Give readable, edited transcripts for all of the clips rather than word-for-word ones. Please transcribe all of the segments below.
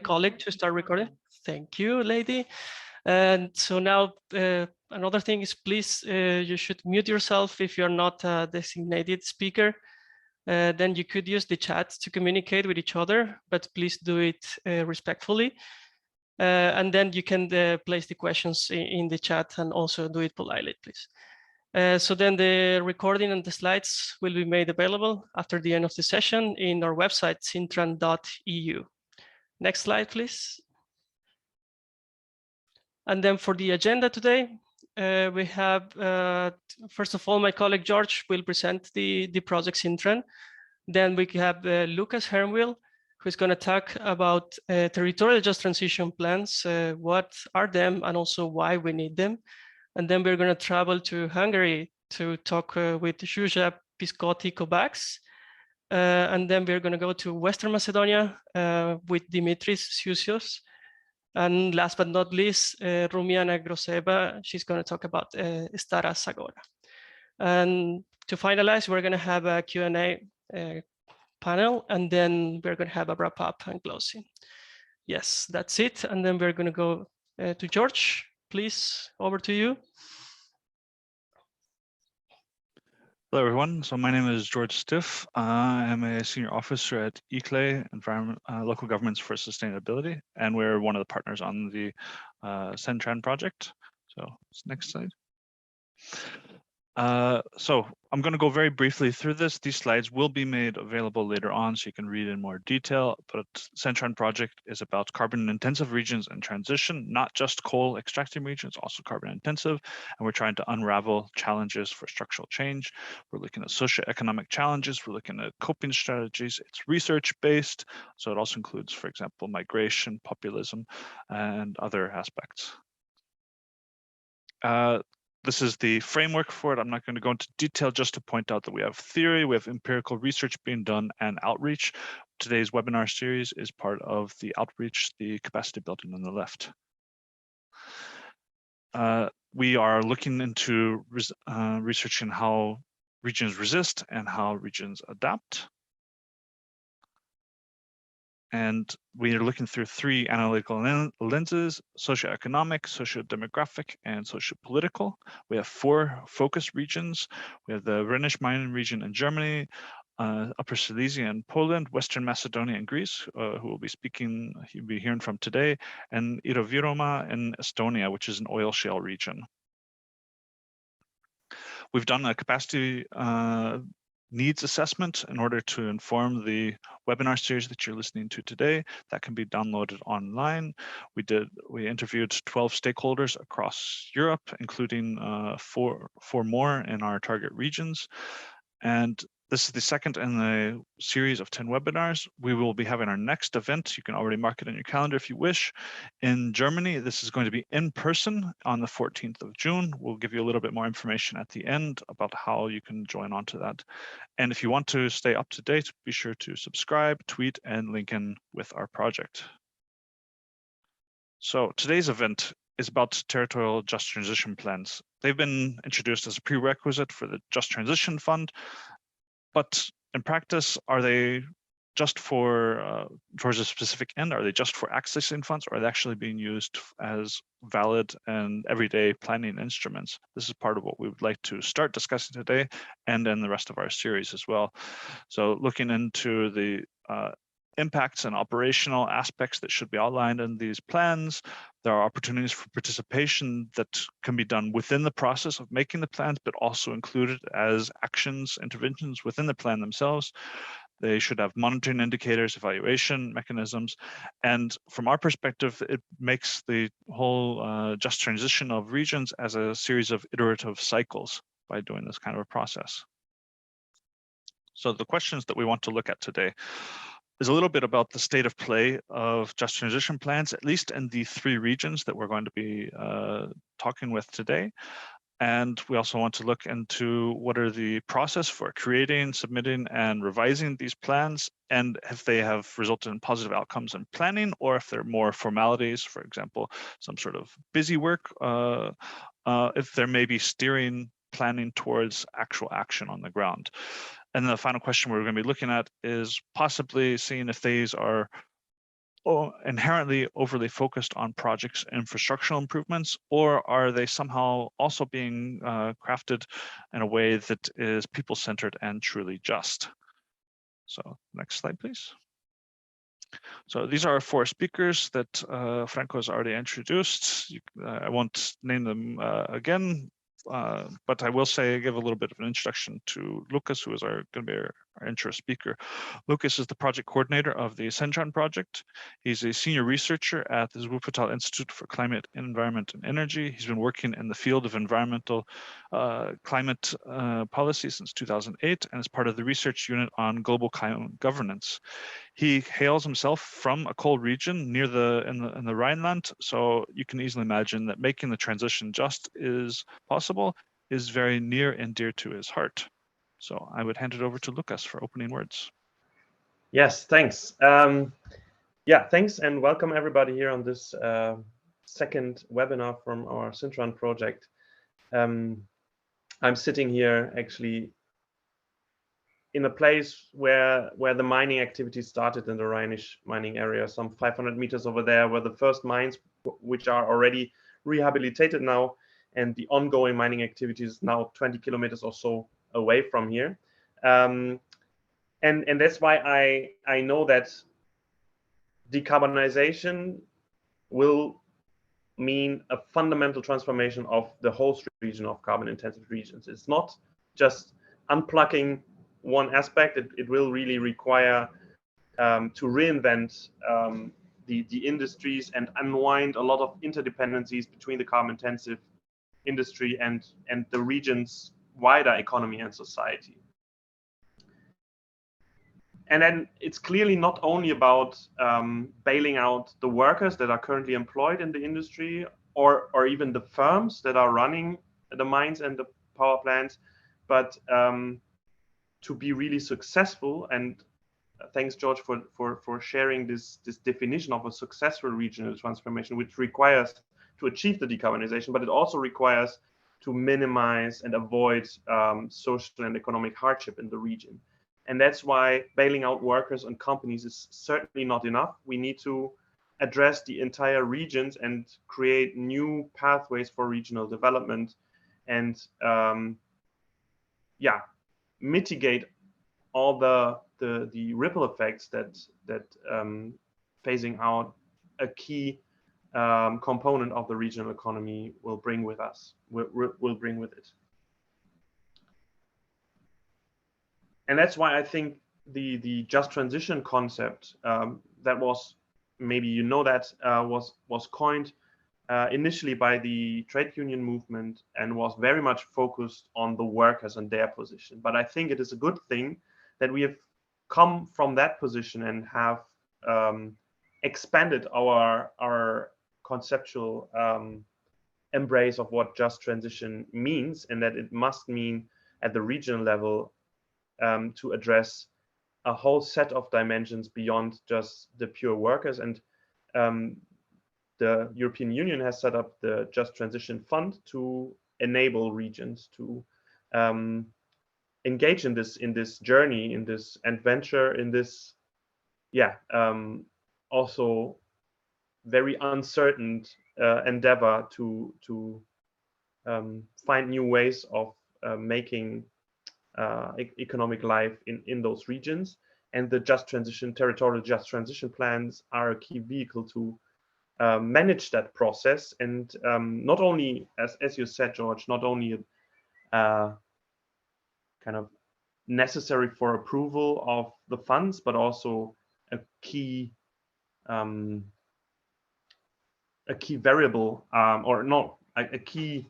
colleague to start recording. Thank you, lady. And so now another thing is, please, you should mute yourself if you're not a designated speaker. Then you could use the chat to communicate with each other, but please do it respectfully. And then you can place the questions in the chat and also do it politely, please. So then the recording and the slides will be made available after the end of the session in our website, CINTRAN.eu. Next slide, please. And then for the agenda today, we have, first of all, my colleague George will present the project CINTRAN. Then we have Lukas Hermwille, who's going to talk about territorial just transition plans, what are them and also why we need them. And then we're going to travel to Hungary to talk with Zsuzsa Piscotty-Kovács. And then we're going to go to Western Macedonia with Dimitris, Ziouzios. And last but not least, Romina Grozeva, she's going to talk about Stara Zagora. And to finalize, we're going to have a Q&A panel, and then we're going to have a wrap up and closing. Yes, that's it. And then we're going to go to George. Please, over to you. Hello, everyone. So my name is George Stiff. I am a senior officer at ICLE, Local Governments for Sustainability, and we're one of the partners on the CINTRAN project. So next slide. So I'm going to go very briefly through this. These slides will be made available later on, so you can read in more detail. But CINTRAN project is about carbon-intensive regions in transition, not just coal extracting regions, also carbon-intensive. And we're trying to unravel challenges for structural change. We're looking at socioeconomic challenges. We're looking at coping strategies. It's research-based, so it also includes, for example, migration, populism, and other aspects. This is the framework for it. I'm not going to go into detail, just to point out that we have theory, we have empirical research being done, and outreach. Today's webinar series is part of the outreach, the capacity building on the left. We are looking into researching how regions resist and how regions adapt. And we are looking through three analytical lenses: socioeconomic, socio-demographic, and socio-political. We have four focus regions. We have the Rhenish-Main region in Germany, Upper Silesia in Poland, Western Macedonia and Greece, who will be speaking, you'll be hearing from today, and Ida-Virumaa in Estonia, which is an oil shale region. We've done a capacity needs assessment in order to inform the webinar series that you're listening to today. That can be downloaded online. We interviewed 12 stakeholders across Europe, including four more in our target regions. And this is the second in the series of 10 webinars. We will be having our next event. You can already mark it on your calendar if you wish. In Germany, this is going to be in person on the 14th of June. We'll give you a little bit more information at the end about how you can join onto that. And if you want to stay up to date, be sure to subscribe, tweet, and link in with our project. So today's event is about territorial just transition plans. They've been introduced as a prerequisite for the Just Transition Fund. But in practice, are they just for towards a specific end? Are they just for accessing funds, or are they actually being used as valid and everyday planning instruments? This is part of what we would like to start discussing today, and then the rest of our series as well. So looking into the impacts and operational aspects that should be outlined in these plans. There are opportunities for participation that can be done within the process of making the plans, but also included as actions, interventions within the plan themselves. They should have monitoring indicators, evaluation mechanisms, and from our perspective, it makes the whole just transition of regions as a series of iterative cycles by doing this kind of a process. So the questions that we want to look at today is a little bit about the state of play of just transition plans, at least in the three regions that we're going to be talking with today. And we also want to look into what are the process for creating, submitting, and revising these plans, and if they have resulted in positive outcomes in planning, or if they're more formalities, for example, some sort of busy work, if there may be steering planning towards actual action on the ground. And the final question we're going to be looking at is possibly seeing if these are inherently overly focused on projects infrastructural improvements, or are they somehow also being crafted in a way that is people-centered and truly just? So next slide, please. So these are our four speakers that Franco has already introduced. I won't name them again, but I will say, give a little bit of an introduction to Lukas, who is going to be our intro speaker. Lukas is the project coordinator of the CINTRAN project. He's a senior researcher at the Wuppertal Institute for Climate, Environment and Energy. He's been working in the field of environmental climate policy since 2008 and is part of the research unit on global climate governance. He hails himself from a cold region near in the Rhineland, so you can easily imagine that making the transition just is possible is very near and dear to his heart. So I would hand it over to Lukas for opening words. Yes, thanks. Yeah, thanks and welcome everybody here on this second webinar from our CINTRAN project. I'm sitting here actually in a place where the mining activity started in the Rhinish mining area, some 500 meters over there, where the first mines, which are already rehabilitated now, and the ongoing mining activity is now 20 kilometers or so away from here. And that's why I know that decarbonization will mean a fundamental transformation of the host region of carbon-intensive regions. It's not just unplugging one aspect. It will really require to reinvent the industries and unwind a lot of interdependencies between the carbon-intensive industry and the region's wider economy and society. And then it's clearly not only about bailing out the workers that are currently employed in the industry or even the firms that are running the mines and the power plants, but to be really successful, and thanks George for sharing this definition of a successful regional transformation, which requires to achieve the decarbonization, but it also requires to minimize and avoid social and economic hardship in the region. And that's why bailing out workers and companies is certainly not enough. We need to address the entire regions and create new pathways for regional development and yeah, mitigate all the ripple effects that phasing out a key component of the regional economy will bring with us, will bring with it. And that's why I think the just transition concept that was, maybe you know that, was coined initially by the trade union movement and was very much focused on the workers and their position. But I think it is a good thing that we have come from that position and have expanded our conceptual embrace of what just transition means, and that it must mean at the regional level to address a whole set of dimensions beyond just the pure workers. And the European Union has set up the Just Transition Fund to enable regions to engage in this journey, in this adventure, in this also very uncertain endeavor to find new ways of making economic life in those regions. And the Territorial Just Transition Plans are a key vehicle to manage that process. And not only, as you said, George, not only kind of necessary for approval of the funds, but also a key variable, or not a key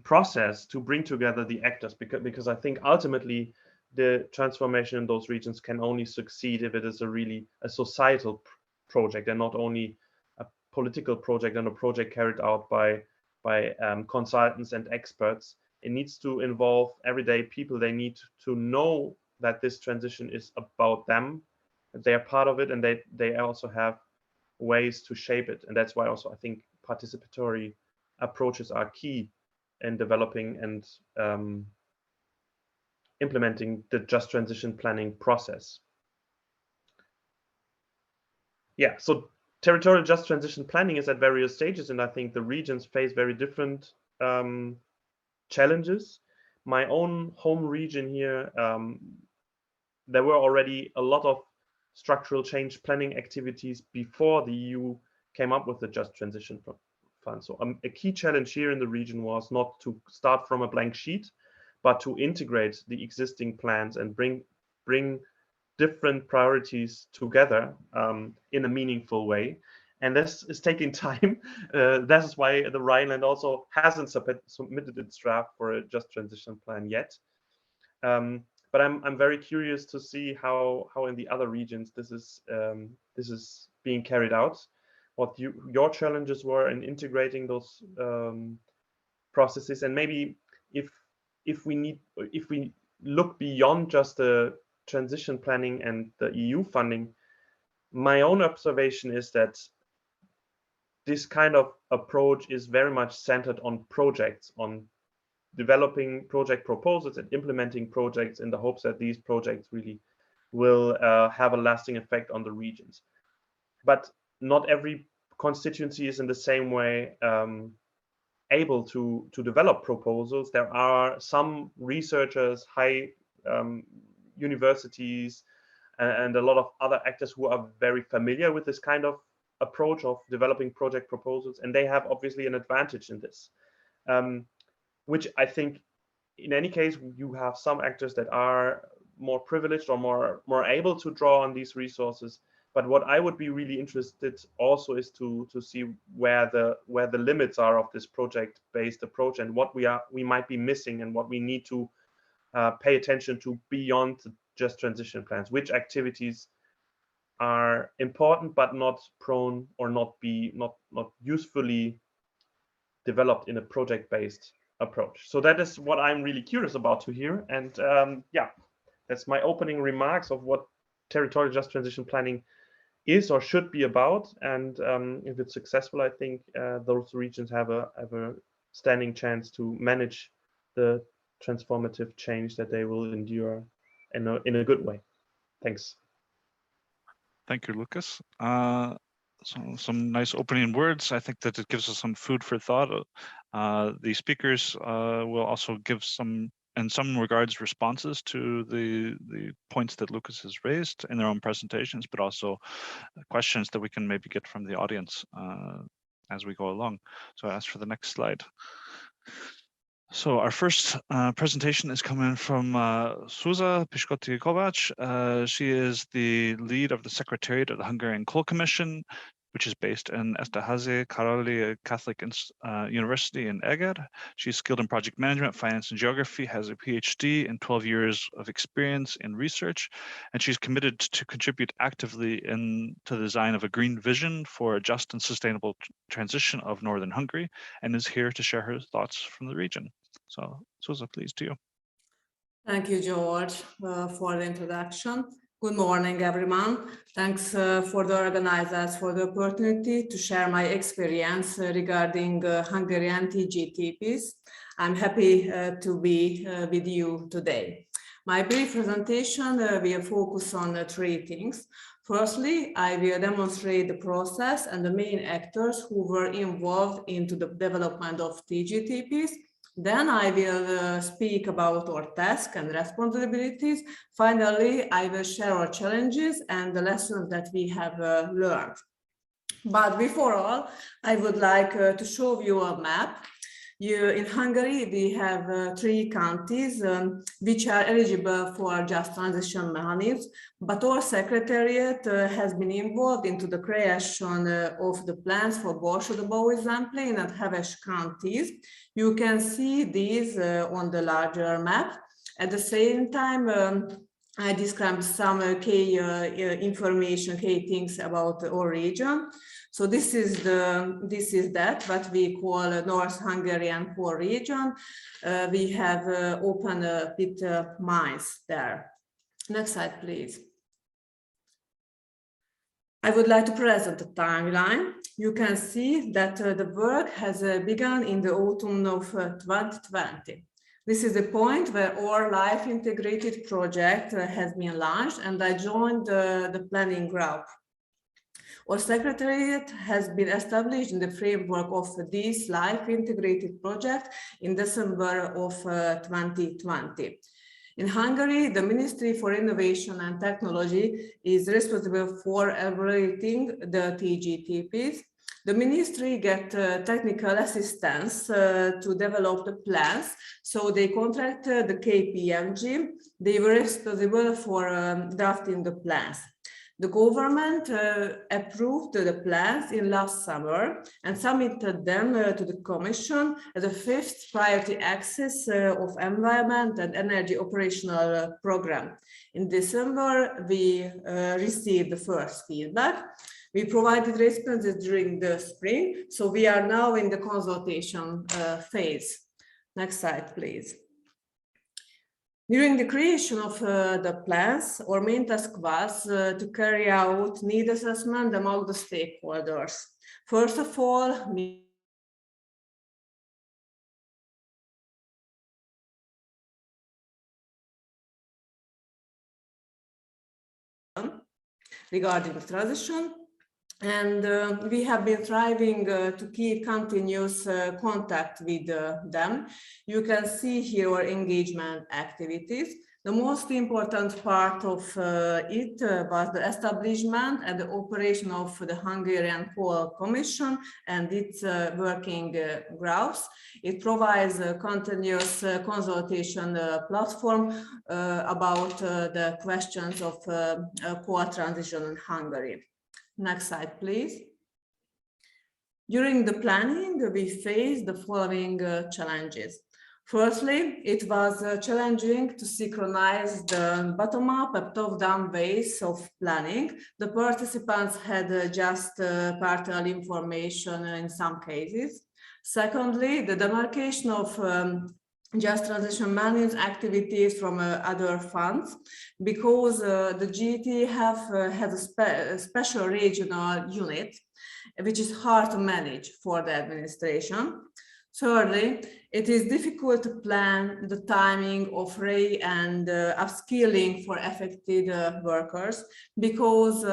process to bring together the actors, because I think ultimately the transformation in those regions can only succeed if it is a societal project and not only a political project and a project carried out by consultants and experts. It needs to involve everyday people. They need to know that this transition is about them, that they are part of it, and they also have ways to shape it. And that's why also I think participatory approaches are key in developing and implementing the just transition planning process. yeah, so territorial just transition planning is at various stages, and I think the regions face very different challenges. My own home region here, there were already a lot of structural change planning activities before the EU came up with the Just Transition Fund. So a key challenge here in the region was not to start from a blank sheet, but to integrate the existing plans and bring different priorities together in a meaningful way. And this is taking time. That is why the Rhineland also hasn't submitted its draft for a Just Transition Plan yet. But I'm very curious to see how in the other regions this is being carried out. What your challenges were in integrating those processes, and maybe if we look beyond just the transition planning and the EU funding, my own observation is that this kind of approach is very much centered on projects, on developing project proposals and implementing projects in the hopes that these projects really will have a lasting effect on the regions. But not every constituency is in the same way able to develop proposals. There are some researchers, high universities, and a lot of other actors who are very familiar with this kind of approach of developing project proposals, and they have obviously an advantage in this. Which I think, in any case, you have some actors that are more privileged or more able to draw on these resources. But what I would be really interested also is to see where the limits are of this project-based approach, and what we might be missing, and what we need to pay attention to beyond just transition plans. Which activities are important but not prone or not usefully developed in a project-based approach. So that is what I'm really curious about to hear. And yeah, that's my opening remarks of what territorial just transition planning is or should be about. And if it's successful, I think those regions have a standing chance to manage the transformative change that they will endure in a good way. Thanks. Thank you, Lukas. So some nice opening words. I think that it gives us some food for thought. The speakers will also give some, in some regards, responses to the points that Lukas has raised in their own presentations, but also questions that we can maybe get from the audience as we go along. So I ask for the next slide. So our first presentation is coming from Souza Piscottikova. She is the lead of the Secretariat of the Hungarian Coal Commission, which is based in Eszterházy, Károly Catholic University in Eger. She's skilled in project management, finance, and geography, has a PhD and 12 years of experience in research, and she's committed to contribute actively to the design of a green vision for a just and sustainable transition of Northern Hungary, and is here to share her thoughts from the region. So, Zsuzsa, please, to you. Thank you, George, for the introduction. Good morning, everyone. Thanks for the organizers for the opportunity to share my experience regarding Hungarian TGTPs. I'm happy to be with you today. My brief presentation will focus on three things. Firstly, I will demonstrate the process and the main actors who were involved into the development of TGTPs. Then I will speak about our tasks and responsibilities. Finally, I will share our challenges and the lessons that we have learned. But before all, I would like to show you a map. In Hungary, we have three counties which are eligible for just transition mechanisms, but our secretariat has been involved into the creation of the plans for Borsod, Zemplén and Heves counties. You can see these on the larger map. At the same time, I described some key information, key things about our region. So this is that what we call North Hungarian core region. We have open pit mines there. Next slide, please. I would like to present the timeline. You can see that the work has begun in the autumn of 2020. This is the point where our life integrated project has been launched, and I joined the planning group. Our secretariat has been established in the framework of this LIFE integrated project in December of 2020. In Hungary, the Ministry for Innovation and Technology is responsible for evaluating the TGTPs. The ministry get technical assistance to develop the plans, so they contracted the KPMG. They were responsible for drafting the plans. The government approved the plans in last summer and submitted them to the Commission as a fifth priority axis of environment and energy operational program. In December, we received the first feedback. We provided responses during the spring, so we are now in the consultation phase. Next slide, please. During the creation of the plans, our main task was to carry out need assessment among the stakeholders. First of all, regarding the transition. And we have been striving to keep continuous contact with them. You can see here our engagement activities. The most important part of it was the establishment and the operation of the Hungarian Coal Commission and its working groups. It provides a continuous consultation platform about the questions of coal transition in Hungary. Next slide, please. During the planning, we faced the following challenges. Firstly, it was challenging to synchronize the bottom-up and top-down ways of planning. The participants had just partial information in some cases. Secondly, the demarcation of Just Transition Plans activities from other funds, because the GT has a special regional unit, which is hard to manage for the administration. Thirdly, it is difficult to plan the timing of re and upskilling for affected workers, because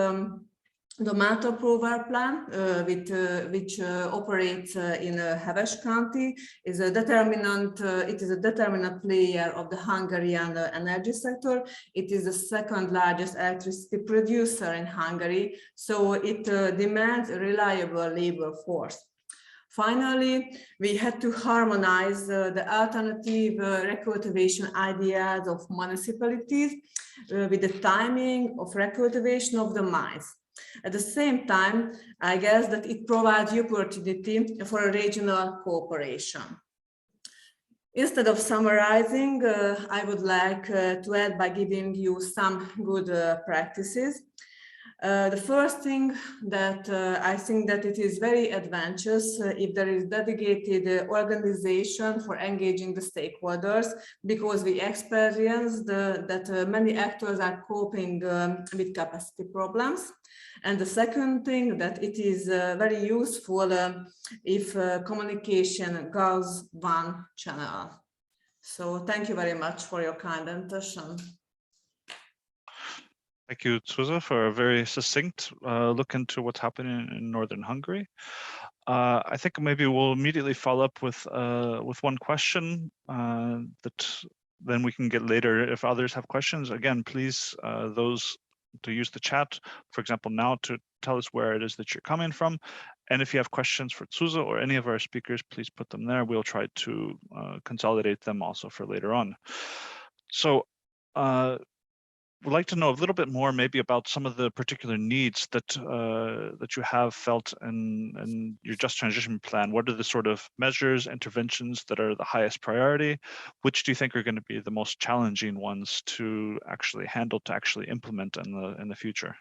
the Malta Prover plan, which operates in Heves County, is a determinant. It is a determinant player of the Hungarian energy sector. It is the second largest electricity producer in Hungary, so it demands a reliable labor force. Finally, we had to harmonize the alternative recultivation ideas of municipalities with the timing of recultivation of the mines. At the same time, I guess that it provides the opportunity for a regional cooperation. Instead of summarizing, I would like to add by giving you some good practices. The first thing that I think that it is very advantageous if there is dedicated organization for engaging the stakeholders, because we experienced that many actors are coping with capacity problems. And the second thing, that it is very useful if communication goes one channel. So thank you very much for your kind attention. Thank you, Zsuzsa, for a very succinct look into what's happening in northern Hungary. I think maybe we'll immediately follow up with one question that then we can get later if others have questions. Again, please, those to use the chat, for example, now to tell us where it is that you're coming from. And if you have questions for Zsuzsa or any of our speakers, please put them there. We'll try to consolidate them also for later on. So would like to know a little bit more maybe about some of the particular needs that that you have felt in your Just Transition Plan. What are the sort of measures, interventions that are the highest priority? Which do you think are going to be the most challenging ones to actually handle, to actually implement in the future?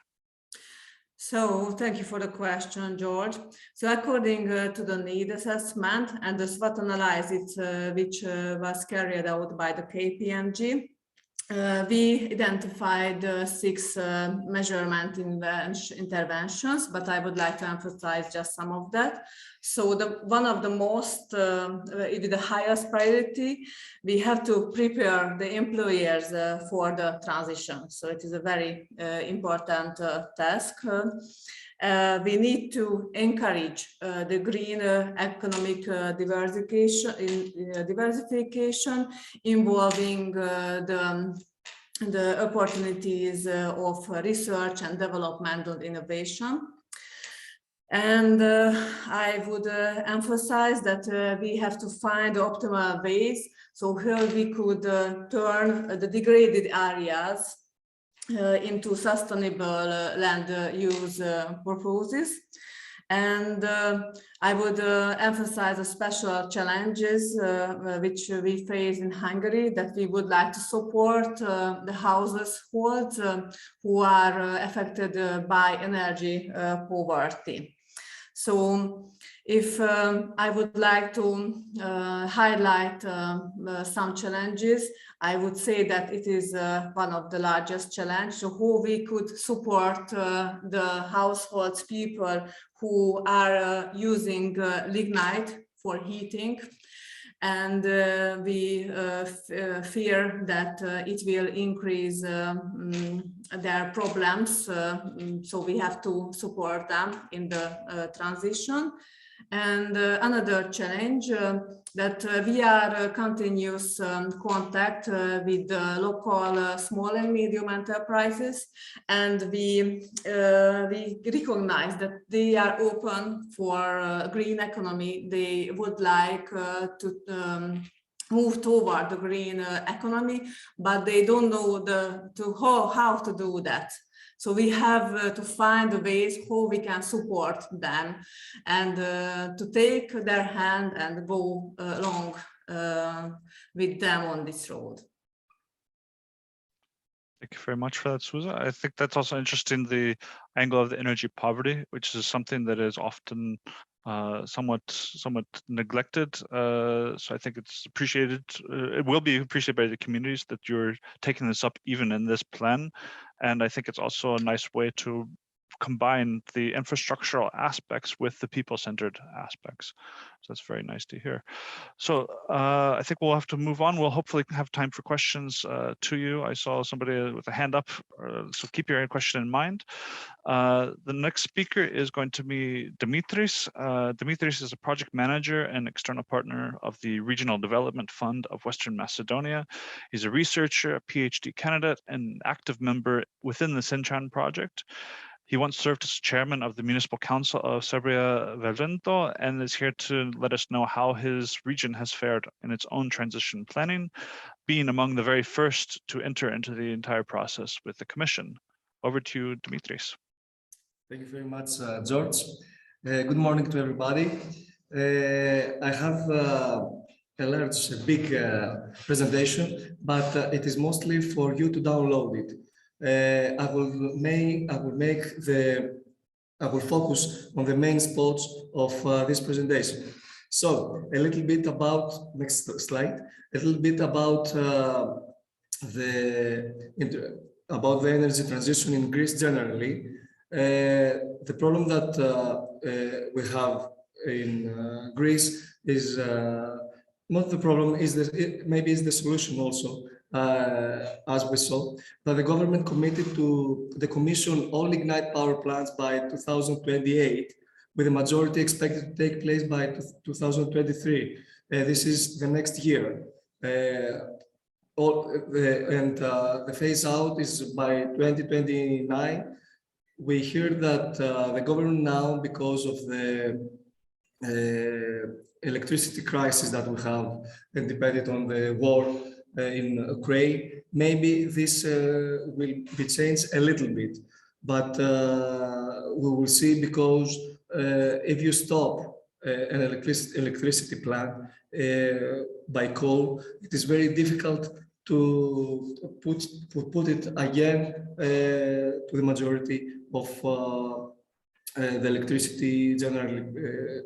So thank you for the question, George. So according to the need assessment and the SWOT analysis, which was carried out by the KPMG, we identified 6 measurement interventions, but I would like to emphasize just some of that. So one of the most, with the highest priority, we have to prepare the employers for the transition. So it is a very important task. we need to encourage the green economic diversification involving the opportunities of research and development and innovation. And I would emphasize that we have to find optimal ways so how we could turn the degraded areas into sustainable land use purposes. And I would emphasize the special challenges which we face in Hungary, that we would like to support the households who are affected by energy poverty. So if I would like to highlight some challenges, I would say that it is one of the largest challenges. So how we could support the households, people who are using lignite for heating. And we fear that it will increase their problems. So we have to support them in the transition. And another challenge that we are continuous contact with local small and medium enterprises, and we recognize that they are open for green economy. They would like to move toward the green economy, but they don't know how to do that. So we have to find ways how we can support them and to take their hand and go along with them on this road. Thank you very much for that, Zsuzsa. I think that's also interesting, the angle of the energy poverty, which is something that is often somewhat neglected. So I think it's appreciated. It will be appreciated by the communities that you're taking this up even in this plan. And I think it's also a nice way to combine the infrastructural aspects with the people-centered aspects. So that's very nice to hear. So I think we'll have to move on. We'll hopefully have time for questions to you. I saw somebody with a hand up, so keep your question in mind. The next speaker is going to be Dimitris. Dimitris is a project manager and external partner of the Regional Development Fund of Western Macedonia. He's a researcher, a PhD candidate, and an active member within the CINTRAN project. He once served as chairman of the Municipal Council of Serbia-Velvento and is here to let us know how his region has fared in its own transition planning, being among the very first to enter into the entire process with the Commission. Over to you, Dimitris. Thank you very much, George. Good morning to everybody. I have a big presentation, but it is mostly for you to download it. I will focus on the main spots of this presentation. So a little bit about, next slide, a little bit about the energy transition in Greece generally. The problem that we have in Greece is not the problem, maybe is the solution also. As we saw, that the government committed to the commission all lignite power plants by 2028, with the majority expected to take place by 2023. This is the next year. The phase out is by 2029. We hear that the government now, because of the electricity crisis that we have, and dependent on the war in Ukraine, maybe this will be changed a little bit, but we will see, because if you stop an electricity plant by coal, it is very difficult to put it again to the majority of the electricity generally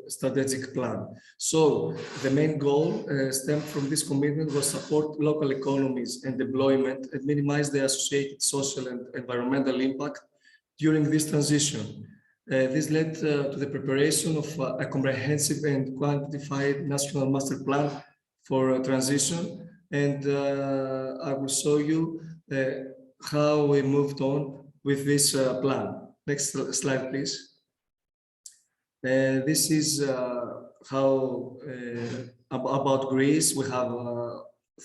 strategic plan. So the main goal stemmed from this commitment was support local economies and employment and minimize the associated social and environmental impact during this transition. This led to the preparation of a comprehensive and quantified national master plan for transition. And I will show you how we moved on with this plan. Next slide, please. This is how about Greece. We have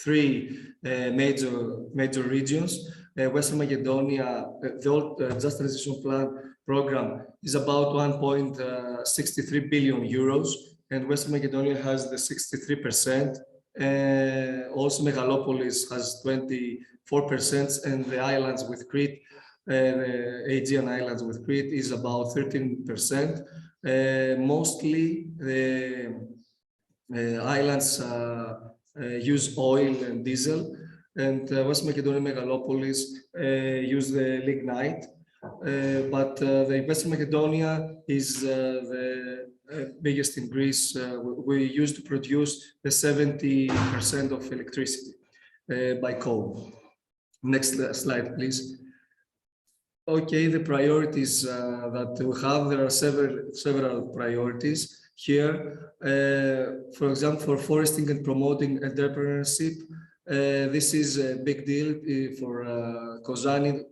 three major regions. Western Macedonia, the old Just Transition Plan program is about 1.63 billion euros, and Western Macedonia has the 63%. Also, Megalopolis has 24%, and the islands with Crete, the Aegean Islands with Crete, is about 13%. Mostly the islands use oil and diesel, and West Macedonia Megalopolis use the lignite. But the Western Macedonia is the biggest in Greece. We used to produce the 70% of electricity by coal. Next slide, please. Okay, the priorities that we have, there are several priorities here. For example, for foresting and promoting entrepreneurship, this is a big deal for Kozani,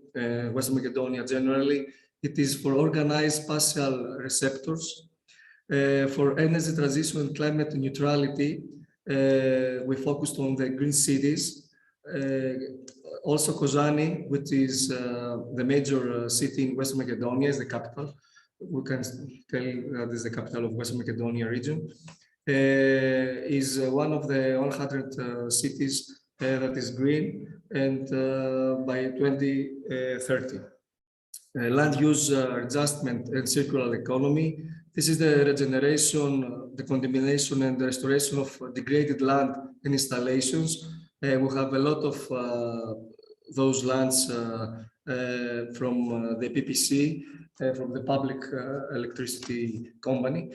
Western Macedonia generally. It is for organized spatial receptors. For energy transition and climate neutrality, we focused on the green cities. Also Kozani, which is the major city in Western Macedonia, is the capital. We can tell that is the capital of Western Macedonia region. Is one of the 100 cities that is green, and by 2030. Land use adjustment and circular economy. This is the regeneration, the condemnation and the restoration of degraded land and installations. We have a lot of those lands from the PPC, from the public electricity company.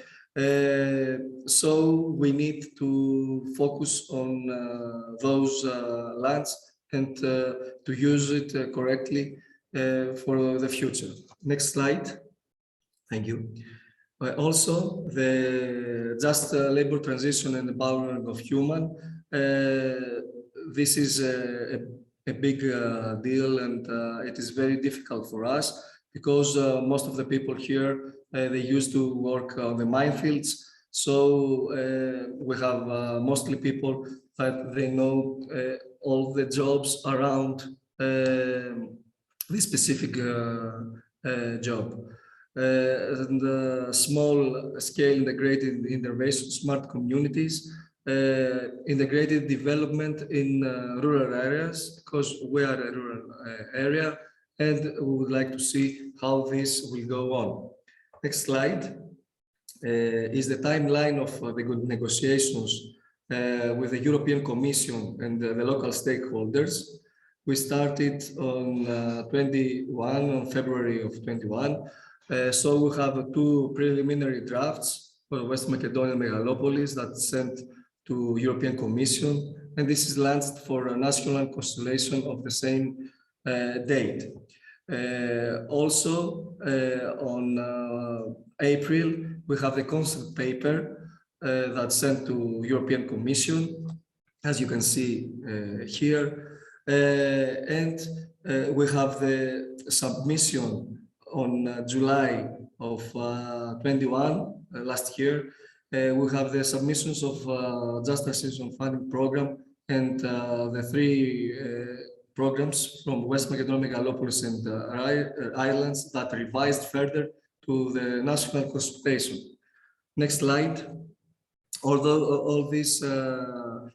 So we need to focus on those lands and to use it correctly for the future. Next slide. Thank you. Also, the just labor transition and empowerment of human. This is a big deal, and it is very difficult for us because most of the people here, they used to work on the minefields. So we have mostly people that they know all the jobs around this specific job. And small scale integrated innovation, smart communities, integrated development in rural areas, because we are a rural area, and we would like to see how this will go on. Next slide is the timeline of the good negotiations with the European Commission and the local stakeholders. We started on on February of 21. So we have two preliminary drafts for West Macedonia Megalopolis that sent to European Commission, and this is launched for a national constellation of the same date. Also, on April, we have the concept paper that's sent to European Commission, as you can see here, and we have the submission on July of 21, last year. We have the submissions of Just Transition Funding Program and the three programs from West Macedonia, Megalopolis, and Islands that revised further to the national consultation. Next slide. Although all these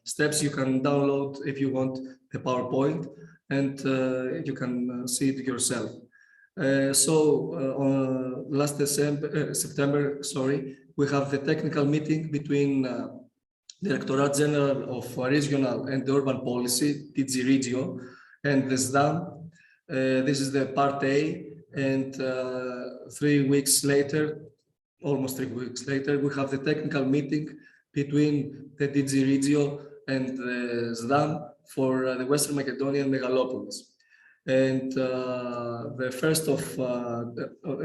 steps you can download if you want the PowerPoint, and you can see it yourself. On last September, we have the technical meeting between Directorate General of Regional and Urban Policy, DG Regio, and the SDAM. This is the part A, and 3 weeks later, almost 3 weeks later, we have the technical meeting between the DG Regio and the SDAM for the Western Macedonian Megalopolis. And the 1st of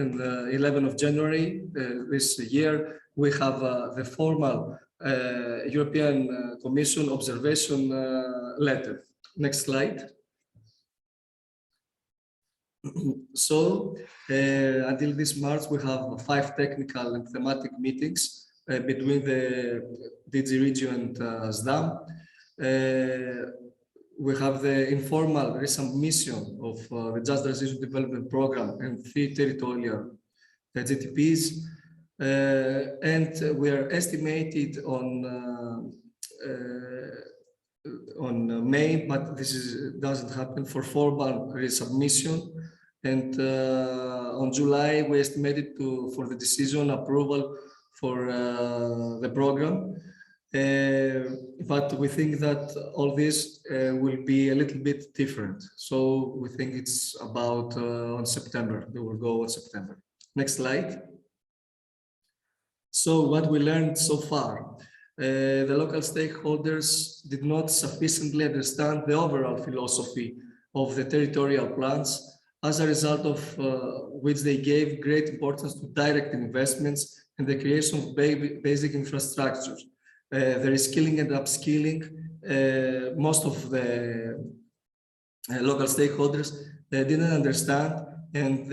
and the 11th of January this year, we have the formal European Commission observation letter. Next slide. So until this March, we have 5 technical and thematic meetings between the DG Regio and SDAM. We have the informal resubmission of the Just Transition Development Program and 3 territorial GTPs. And we are estimated on May, but this doesn't happen for formal resubmission. And on July, we estimated for the decision approval for the program. But we think that all this will be a little bit different. So we think it's about on September. They will go on September. Next slide. So what we learned so far. The local stakeholders did not sufficiently understand the overall philosophy of the territorial plans, as a result of which they gave great importance to direct investments and the creation of basic infrastructures. The reskilling and upskilling, most of the local stakeholders didn't understand, and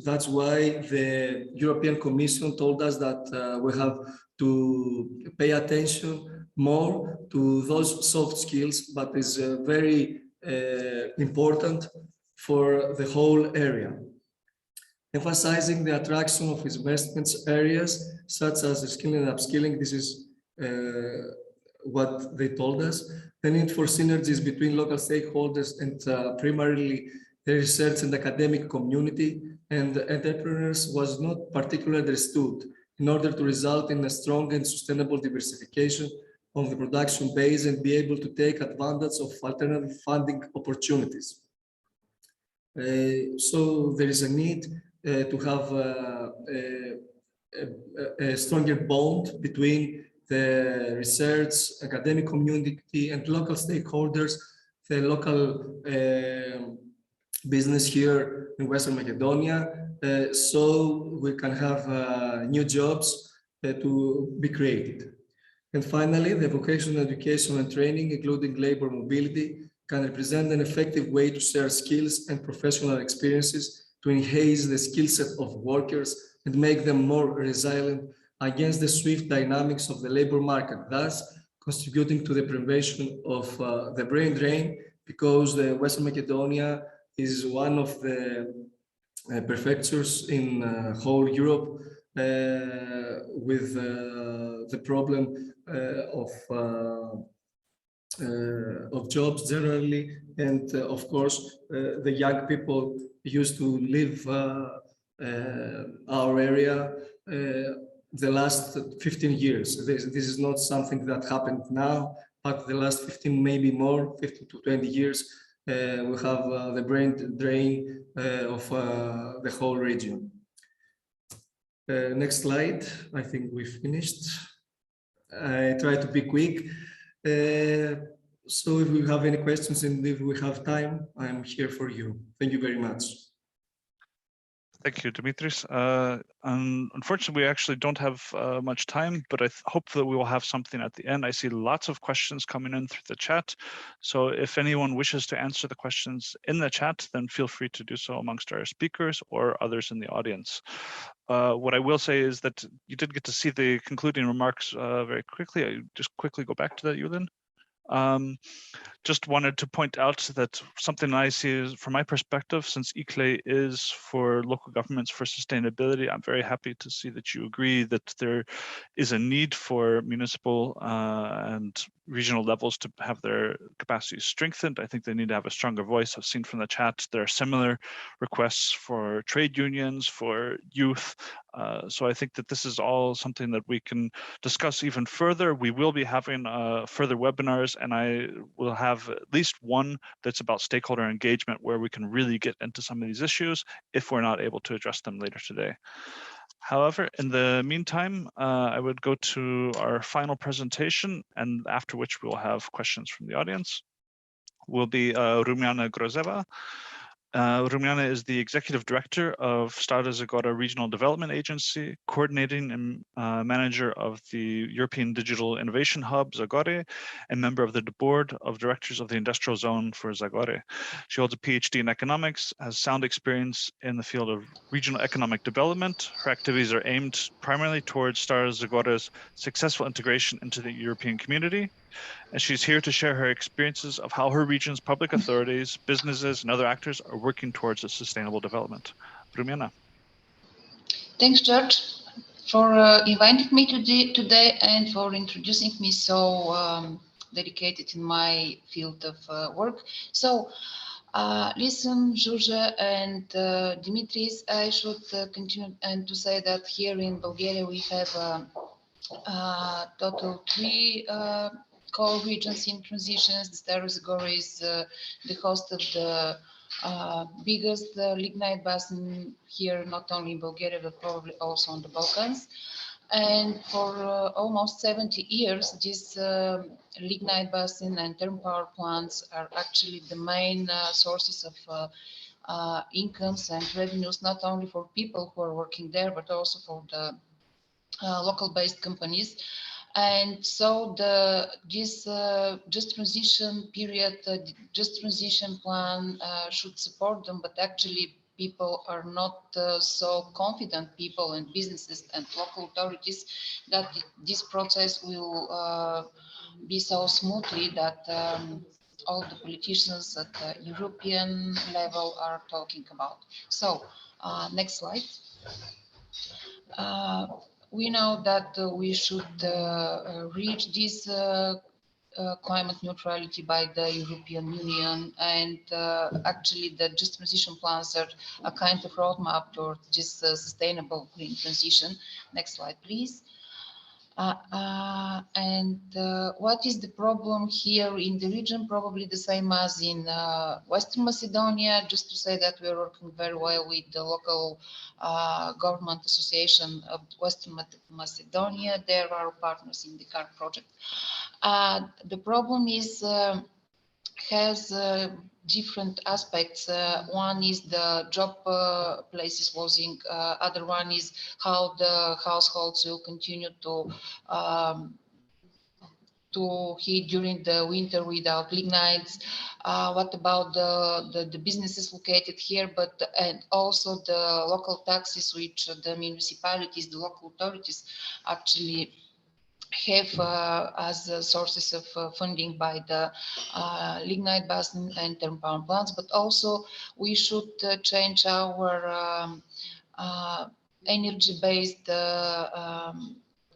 that's why the European Commission told us that we have to pay attention more to those soft skills, but is very important for the whole area. Emphasizing the attraction of investments areas such as skilling and upskilling, this is what they told us. The need for synergies between local stakeholders and primarily the research and academic community and entrepreneurs was not particularly understood in order to result in a strong and sustainable diversification of the production base and be able to take advantage of alternative funding opportunities. So there is a need to have a stronger bond between the research, academic community and local stakeholders, the local business here in Western Macedonia, so we can have new jobs to be created. And finally, the vocational education and training, including labor mobility, can represent an effective way to share skills and professional experiences to enhance the skill set of workers and make them more resilient against the swift dynamics of the labor market, thus contributing to the prevention of the brain drain, because the Western Macedonia is one of the prefectures in whole Europe with the problem of jobs generally, and of course the young people used to live our area the last 15 years. This is not something that happened now, but the last 15, maybe more, 15 to 20 years, we have the brain drain of the whole region. Next slide. I think we finished. I try to be quick. So if we have any questions and if we have time, I'm here for you. Thank you very much. Thank you, Dimitris. Unfortunately, we actually don't have much time, but I hope that we will have something at the end. I see lots of questions coming in through the chat. So if anyone wishes to answer the questions in the chat, then feel free to do so amongst our speakers or others in the audience. What I will say is that you did get to see the concluding remarks very quickly. I just quickly go back to that, Yulin. Just wanted to point out that something I see is, from my perspective, since ICLE is for local governments for sustainability, I'm very happy to see that you agree that there is a need for municipal and regional levels to have their capacities strengthened. I think they need to have a stronger voice. I've seen from the chat there are similar requests for trade unions, for youth. So I think that this is all something that we can discuss even further. We will be having further webinars, and I will have at least one that's about stakeholder engagement, where we can really get into some of these issues if we're not able to address them later today. However, in the meantime, I would go to our final presentation, and after which we'll have questions from the audience. Will be Rumyana Grozeva. Rumyana is the executive director of Stara Zagora Regional Development Agency, coordinating and manager of the European Digital Innovation Hub, Zagori, and member of the board of directors of the industrial zone for Zagori. She holds a PhD in economics, has sound experience in the field of regional economic development. Her activities are aimed primarily towards Stara Zagora's successful integration into the European community. And she's here to share her experiences of how her region's public authorities, businesses, and other actors are working towards a sustainable development. Rumyana. Thanks, George, for inviting me today and for introducing me so dedicated in my field of work. So, listen, Zsuzsa and Dimitris, I should continue and to say that here in Bulgaria we have total 3 core regions in transitions. The Stara Zagora is the host of the biggest lignite basin here, not only in Bulgaria, but probably also on the Balkans. And for almost 70 years, this lignite basin and thermal power plants are actually the main sources of incomes and revenues, not only for people who are working there, but also for the local-based companies. And so this just transition period, just transition plan should support them, but actually people are not so confident, people and businesses and local authorities, that this process will be so smoothly that all the politicians at the European level are talking about. So next slide. We know that we should reach this climate neutrality by the European Union, and actually the just transition plans are a kind of roadmap towards this sustainable green transition. Next slide, please. What is the problem here in the region? Probably the same as in Western Macedonia. Just to say that we are working very well with the local government association of Western Macedonia. They are our partners in the CAR project. The problem is has different aspects. One is the job places losing. Other one is how the households will continue to heat during the winter without lignites. What about the businesses located here, and also the local taxes which the municipalities, the local authorities actually have as sources of funding by the lignite basin and thermal power plants, but also we should change our energy-based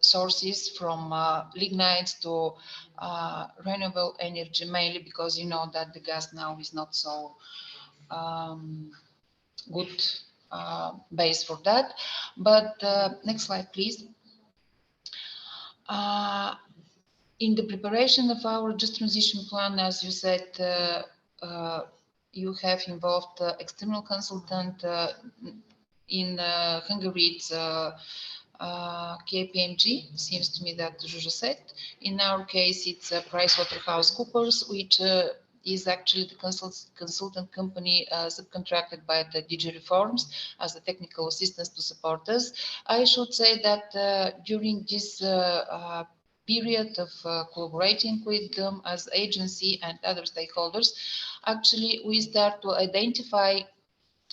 sources from lignites to renewable energy, mainly because you know that the gas now is not so good base for that. But next slide, please. In the preparation of our just transition plan, as you said, you have involved external consultant. In Hungary, it's KPMG, seems to me that Zsuzsa said. In our case, it's PricewaterhouseCoopers, which is actually the consultant company subcontracted by the DG Reforms as a technical assistance to support us. I should say that during this period of collaborating with them as agency and other stakeholders, actually we start to identify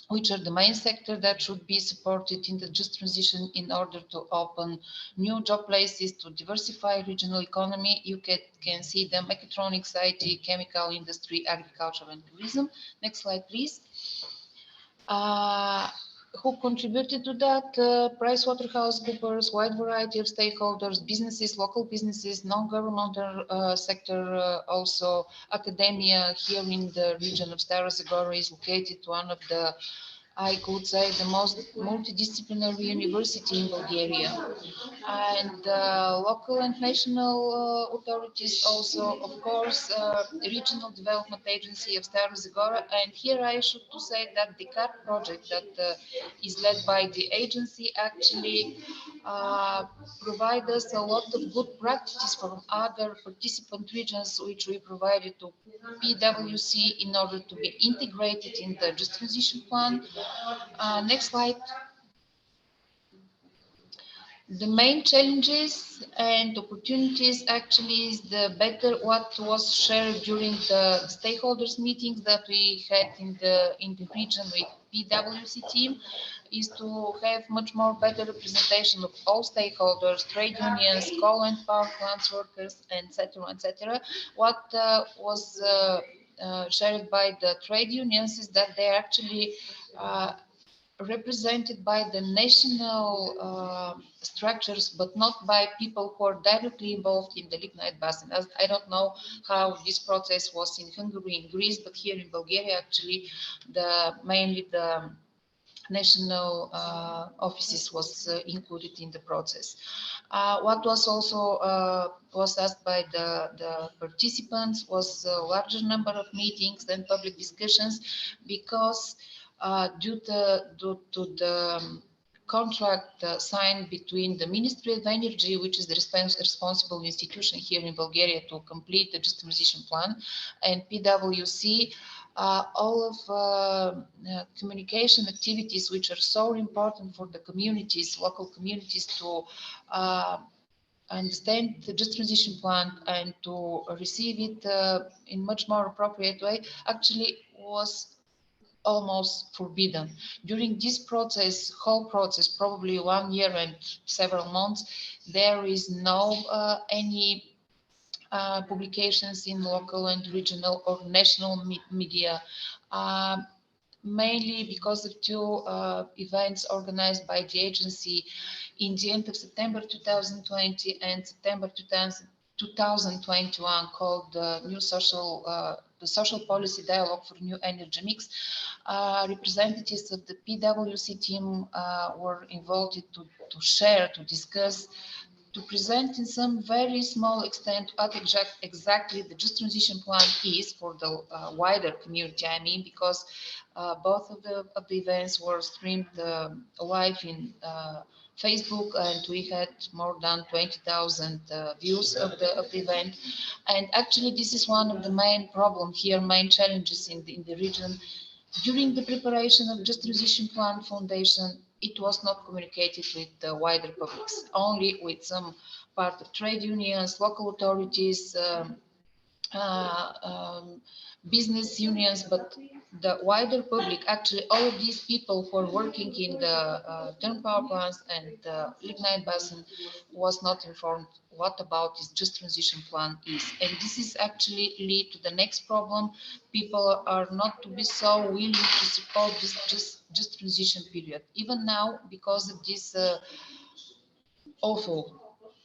which are the main sectors that should be supported in the just transition in order to open new job places, to diversify regional economy. You can see the mechatronics, IT, chemical industry, agriculture and tourism. Next slide, please. Who contributed to that? PricewaterhouseCoopers, wide variety of stakeholders, businesses, local businesses, non-governmental sector, also academia. Here in the region of Stara Zagora is located one of the, I could say, the most multidisciplinary university in Bulgaria. And local and national authorities also, of course, the Regional Development Agency of Stara Zagora. And here I should to say that the CAR project that is led by the agency actually provide us a lot of good practices from other participant regions, which we provided to PwC in order to be integrated in the Just Transition Plan. Next slide. The main challenges and opportunities actually is the better what was shared during the stakeholders meetings that we had in the region with PwC team, is to have much more better representation of all stakeholders, trade unions, coal and power plants workers, etc., etc. What was shared by the trade unions is that they actually represented by the national structures, but not by people who are directly involved in the lignite basin. As I don't know how this process was in Hungary, in Greece, but here in Bulgaria, actually, mainly the national offices was included in the process. What was also was asked by the participants was a larger number of meetings and public discussions, because due to the contract signed between the Ministry of Energy, which is the responsible institution here in Bulgaria to complete the Just Transition Plan, and PwC, all of communication activities which are so important for the communities, local communities, to understand the Just Transition Plan and to receive it in much more appropriate way, actually was almost forbidden. During this process, whole process, probably 1 year and several months, there is no any publications in local and regional or national media, mainly because of two events organized by the agency in the end of September 2020 and September 2021, called the the Social Policy Dialogue for New Energy Mix. Representatives of the PwC team were involved to share, to discuss, to present in some very small extent what exactly the Just Transition Plan is for the wider community. I mean, because both of the events were streamed live in Facebook, and we had more than 20,000 views of the event. And actually, this is one of the main problems here, main challenges in the region. During the preparation of Just Transition Plan Foundation, it was not communicated with the wider publics, only with some part of trade unions, local authorities, business unions, but the wider public, actually all of these people who are working in the thermal power plants and the lignite basin, was not informed what about this Just Transition Plan is. And this is actually lead to the next problem. People are not to be so willing to support this just transition period. Even now, because of this awful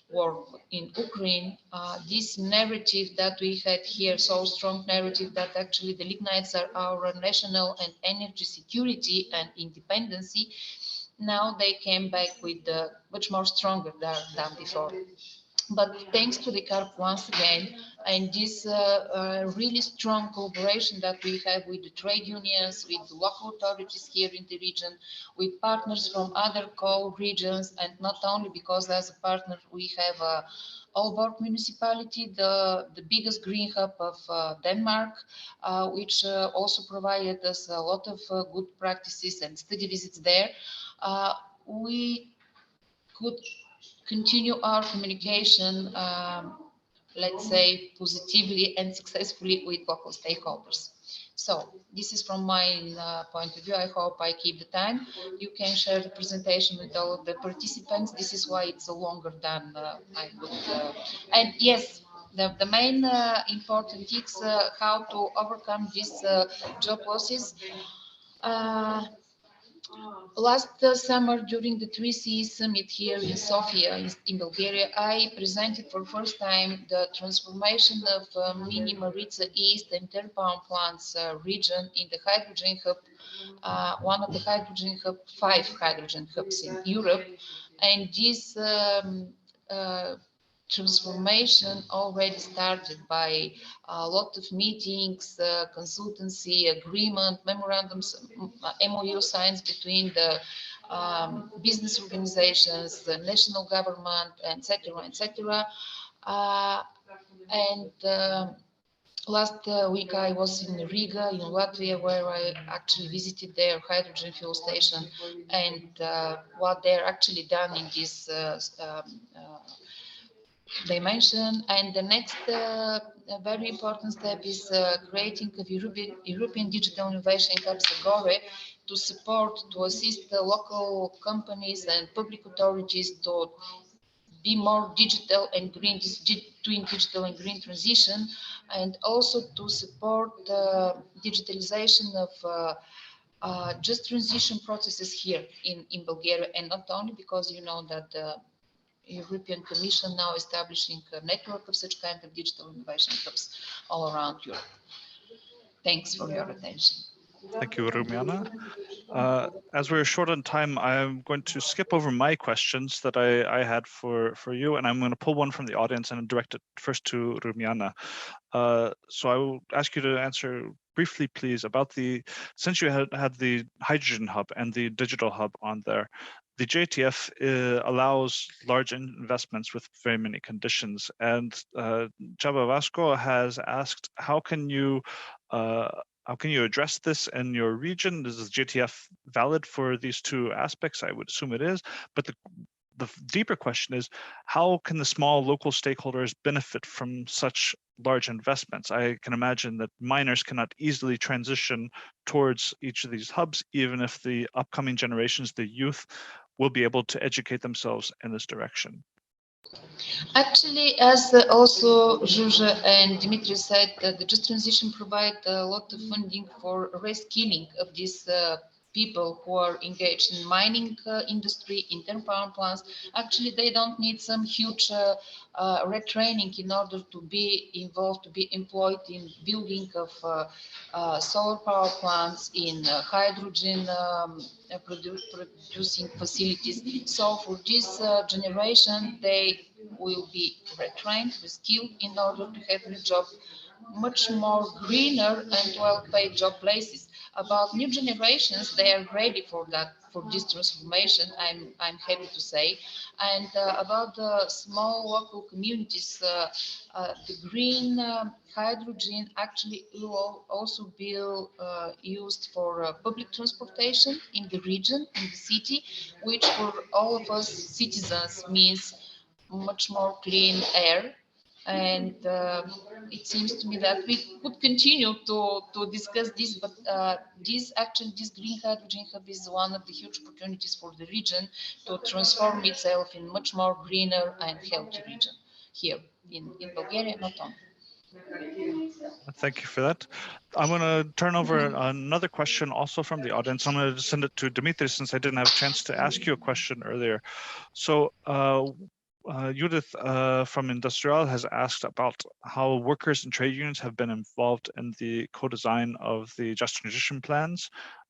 war in Ukraine, this narrative that we had here, so strong narrative that actually the lignites are our national and energy security and independency, now they came back with much more stronger than before. But thanks to the CARP once again, and this really strong collaboration that we have with the trade unions, with the local authorities here in the region, with partners from other coal regions, and not only because as a partner we have Aalborg municipality, the biggest green hub of Denmark, which also provided us a lot of good practices and study visits there. We could continue our communication, let's say, positively and successfully with local stakeholders. So this is from my point of view. I hope I keep the time. You can share the presentation with all of the participants. This is why it's longer than I would. And yes, the main important is how to overcome this job losses. Last summer, during the 3C summit here in Sofia, in Bulgaria, I presented for the first time the transformation of Mini Maritsa East and thermal power plants region in the hydrogen hub, one of the hydrogen hub, 5 hydrogen hubs in Europe. And this transformation already started by a lot of meetings, consultancy, agreement, memorandums, MOU signs between the business organizations, the national government, etc., etc. Last week I was in Riga, in Latvia, where I actually visited their hydrogen fuel station, and what they're actually done in this dimension. And the next very important step is creating a European Digital Innovation Hub Zagora to support, to assist the local companies and public authorities to be more digital and green, doing digital and green transition, and also to support the digitalization of just transition processes here in Bulgaria, and not only because you know that the European Commission now establishing a network of such kind of digital innovation hubs all around Europe. Thanks for your attention. Thank you, Rumyana. As we're short on time, I'm going to skip over my questions that I had for you, and I'm going to pull one from the audience and direct it first to Rumyana. So I will ask you to answer briefly, please, about since you had the hydrogen hub and the digital hub on there, the JTF allows large investments with very many conditions. And Csaba Vasco has asked, how can you address this in your region? Is the JTF valid for these two aspects? I would assume it is. But the deeper question is, how can the small local stakeholders benefit from such large investments? I can imagine that miners cannot easily transition towards each of these hubs, even if the upcoming generations, the youth, will be able to educate themselves in this direction. Actually, as also Zsuzsa and Dimitris said, the Just Transition provide a lot of funding for reskilling of these people who are engaged in mining industry, in power plants. Actually, they don't need some huge retraining in order to be involved, to be employed in building of solar power plants, in hydrogen producing facilities. So for this generation, they will be retrained, reskilled in order to have a job much more greener and well-paid job places. About new generations, they are ready for that, for this transformation, I'm happy to say. And about the small local communities, the green hydrogen actually will also be used for public transportation in the region, in the city, which for all of us citizens means much more clean air. And it seems to me that we could continue to discuss this, but this green hydrogen hub is one of the huge opportunities for the region to transform itself in much more greener and healthy region here in Bulgaria, not only. Thank you for that. I'm going to turn over another question also from the audience. I'm going to send it to Dimitris since I didn't have a chance to ask you a question earlier. So Judith from Industrial has asked about how workers and trade unions have been involved in the co-design of the Just Transition Plans.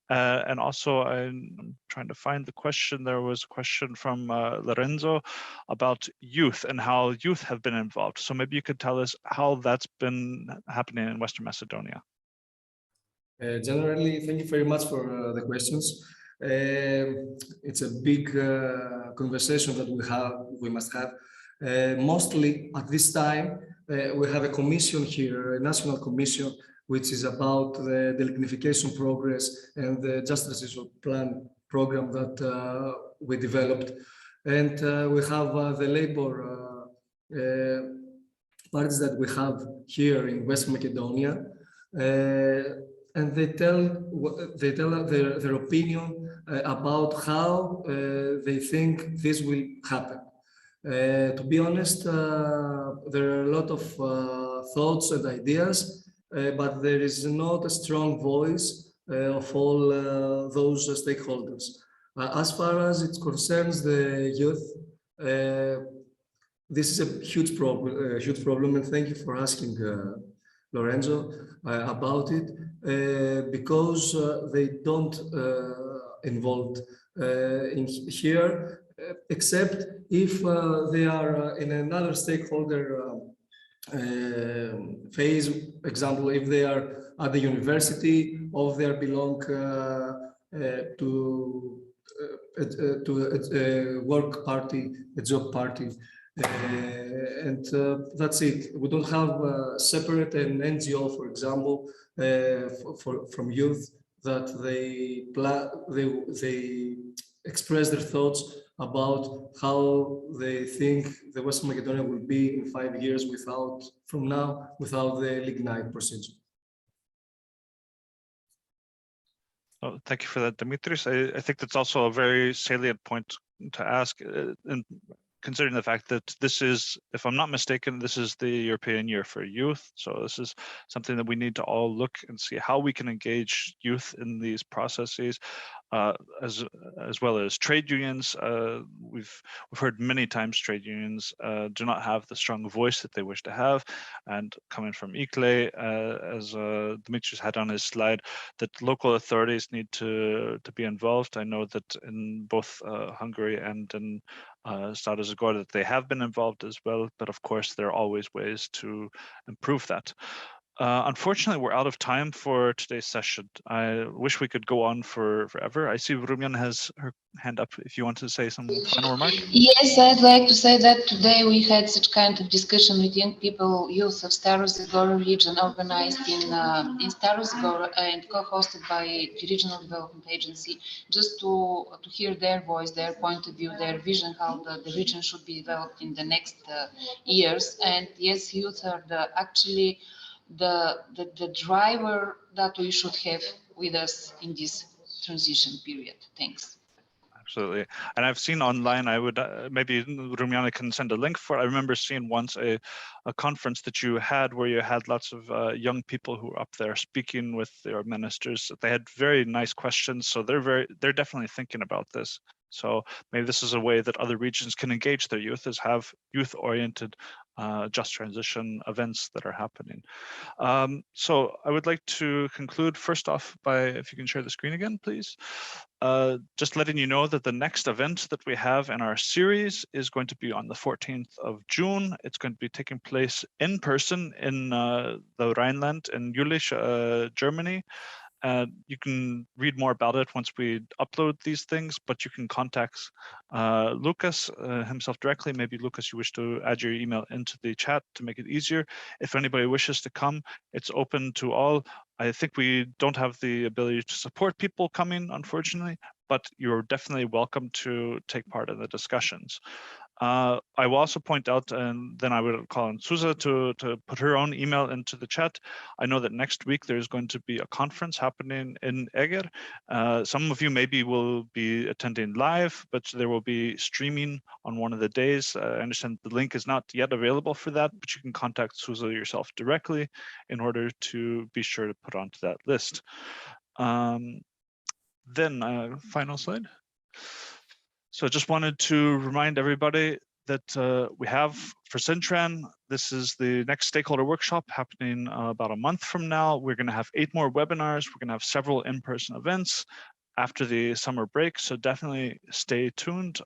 And also, I'm trying to find the question. There was a question from Lorenzo about youth and how youth have been involved. So maybe you could tell us how that's been happening in Western Macedonia. Generally, thank you very much for the questions. It's a big conversation that we must have. Mostly at this time, we have a commission here, a national commission, which is about the delignification progress and the Just Transition Plan program that we developed. And we have the labor parties that we have here in West Macedonia. And they tell their opinion about how they think this will happen. To be honest, there are a lot of thoughts and ideas, but there is not a strong voice of all those stakeholders. As far as it concerns the youth, this is a huge problem, and thank you for asking, Lorenzo, about it, because they don't involved in here, except if they are in another stakeholder phase. Example, if they are at the university or they belong to a work party, a job party. And that's it. We don't have separate an NGO, for example, from youth that they express their thoughts about how they think the Western Macedonia will be in 5 years from now without the lignite procedure. Oh, thank you for that, Dimitris. I think that's also a very salient point to ask, and considering the fact that this is, if I'm not mistaken, this is the European Year for Youth. So this is something that we need to all look and see how we can engage youth in these processes, as well as trade unions. We've heard many times trade unions do not have the strong voice that they wish to have. And coming from ICLE, as Dimitris had on his slide, that local authorities need to be involved. I know that in both Hungary and in Stara Zagora that they have been involved as well, but of course there are always ways to improve that. Unfortunately, we're out of time for today's session. I wish we could go on forever. I see Rumyana has her hand up if you want to say some final remark. Yes, I'd like to say that today we had such kind of discussion with young people, youth of Stara Zagora region, organized in Stara Zagora and co-hosted by the Regional Development Agency, just to hear their voice, their point of view, their vision, how the region should be developed in the next years. And yes, youth are actually the driver that we should have with us in this transition period. Thanks. Absolutely. And I've seen online, I would maybe Rumyana can send a link for it. I remember seeing once a conference that you had where you had lots of young people who were up there speaking with their ministers. They had very nice questions. So they're definitely thinking about this. So maybe this is a way that other regions can engage their youth, is have youth-oriented just transition events that are happening. So I would like to conclude first off by, if you can share the screen again, please. Just letting you know that the next event that we have in our series is going to be on the 14th of June. It's going to be taking place in person in the Rhineland in Jülich, Germany. You can read more about it once we upload these things, but you can contact Lukas himself directly. Maybe Lukas, you wish to add your email into the chat to make it easier. If anybody wishes to come, it's open to all. I think we don't have the ability to support people coming, unfortunately, but you're definitely welcome to take part in the discussions. I will also point out, and then I would call on Zsuzsa to put her own email into the chat. I know that next week there's going to be a conference happening in Eger. Some of you maybe will be attending live, but there will be streaming on one of the days. I understand the link is not yet available for that, but you can contact Zsuzsa yourself directly in order to be sure to put onto that list. Then final slide. So I just wanted to remind everybody that we have for CINTRAN, this is the next stakeholder workshop happening about a month from now. We're going to have 8 more webinars. We're going to have several in-person events after the summer break. So definitely stay tuned,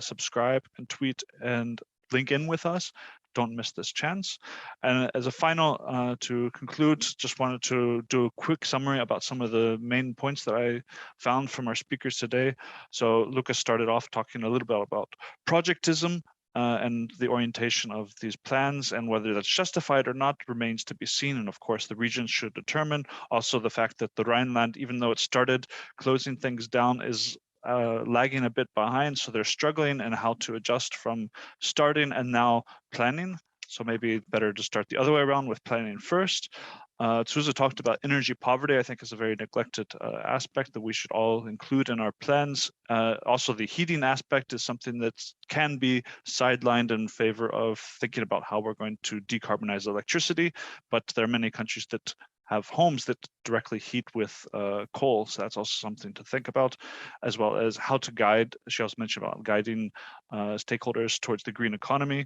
subscribe and tweet and link in with us. Don't miss this chance. And as a final, to conclude, just wanted to do a quick summary about some of the main points that I found from our speakers today. So Lukas started off talking a little bit about projectism and the orientation of these plans, and whether that's justified or not remains to be seen. And of course, the regions should determine. Also, the fact that the Rhineland, even though it started closing things down, is lagging a bit behind, so they're struggling in how to adjust from starting and now planning. So maybe better to start the other way around with planning first. Zsuzsa talked about energy poverty. I think is a very neglected aspect that we should all include in our plans. Also, the heating aspect is something that can be sidelined in favor of thinking about how we're going to decarbonize electricity, but there are many countries that have homes that directly heat with coal. So that's also something to think about, as well as how to guide. She also mentioned about guiding stakeholders towards the green economy.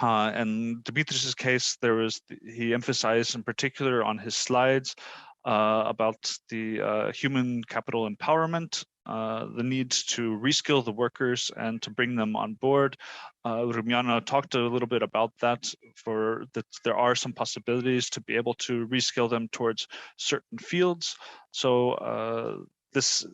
And Dimitris's case, he emphasized in particular on his slides about the human capital empowerment, the need to reskill the workers and to bring them on board. Rumyana talked a little bit about that, that there are some possibilities to be able to reskill them towards certain fields. So this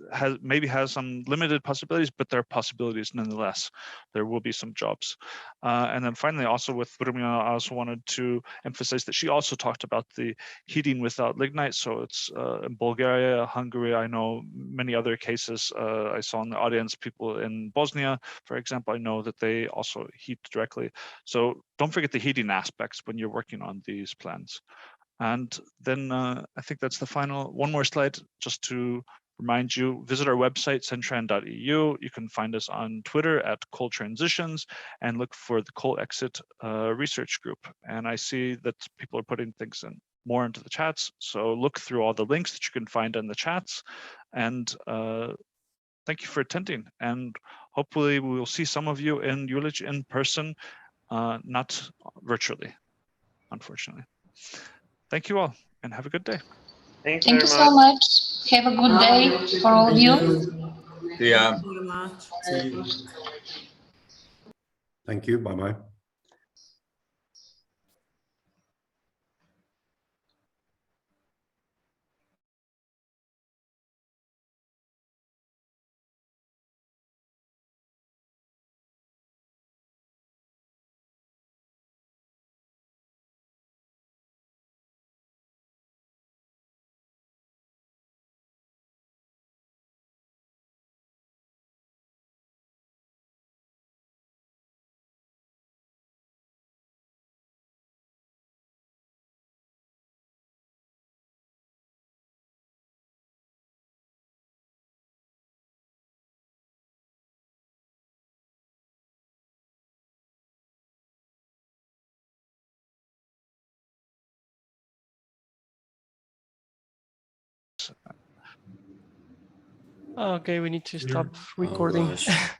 maybe has some limited possibilities, but there are possibilities nonetheless. There will be some jobs. And then finally, also with Rumyana, I also wanted to emphasize that she also talked about the heating without lignite. So it's in Bulgaria, Hungary. I know many other cases. I saw in the audience people in Bosnia, for example. I know that they also heat directly. So don't forget the heating aspects when you're working on these plans. And then I think that's the final one more slide just to remind you, visit our website, CINTRAN.eu. You can find us on Twitter at Coal Transitions and look for the Coal Exit research group. And I see that people are putting things in more into the chats. So look through all the links that you can find in the chats. And thank you for attending. And hopefully we will see some of you in Jülich in person, not virtually, unfortunately. Thank you all and have a good day. Thank Thank you so much. Have a good day for all of you. Yeah. Thank you very much. See you. Thank you. Bye-bye. Okay, we need to stop recording.